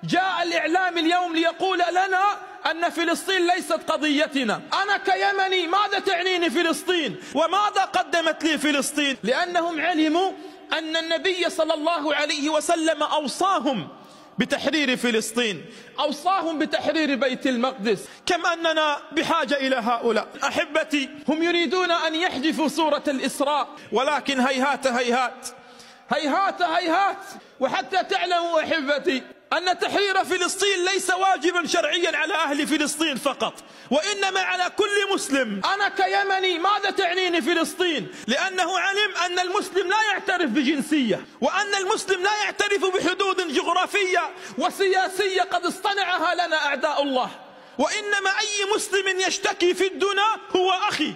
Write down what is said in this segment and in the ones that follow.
جاء الإعلام اليوم ليقول لنا أن فلسطين ليست قضيتنا. أنا كيمني ماذا تعنيني فلسطين؟ وماذا قدمت لي فلسطين؟ لأنهم علموا أن النبي صلى الله عليه وسلم أوصاهم بتحرير فلسطين، أوصاهم بتحرير بيت المقدس. كم أننا بحاجة إلى هؤلاء. أحبتي، هم يريدون أن يحذفوا سورة الإسراء، ولكن هيهات هيهات هيهات هيهات. وحتى تعلموا أحبتي أن تحرير فلسطين ليس واجبا شرعيا على أهل فلسطين فقط، وإنما على كل مسلم. أنا كيمني ماذا تعنيني فلسطين؟ لأنه علم أن المسلم لا يعترف بجنسية، وأن المسلم لا يعترف بحدود جغرافية وسياسية قد اصطنعها لنا أعداء الله. وإنما أي مسلم يشتكي في الدنا هو أخي.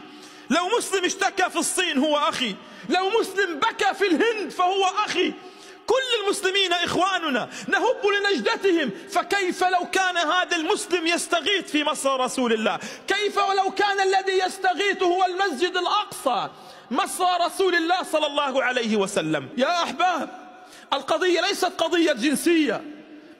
لو مسلم اشتكى في الصين هو أخي، لو مسلم بكى في الهند فهو أخي. كل المسلمين إخواننا، نهب لنجدتهم. فكيف لو كان هذا المسلم يستغيث في مصر رسول الله؟ كيف ولو كان الذي يستغيث هو المسجد الأقصى، مصر رسول الله صلى الله عليه وسلم؟ يا أحباب، القضية ليست قضية جنسية،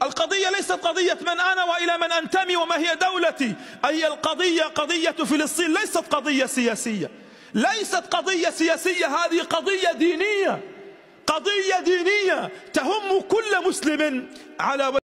القضية ليست قضية من أنا وإلى من أنتمي وما هي دولتي. أي القضية قضية فلسطين ليست قضية سياسية، ليست قضية سياسية، هذه قضية دينية، قضية دينية تهم كل مسلم على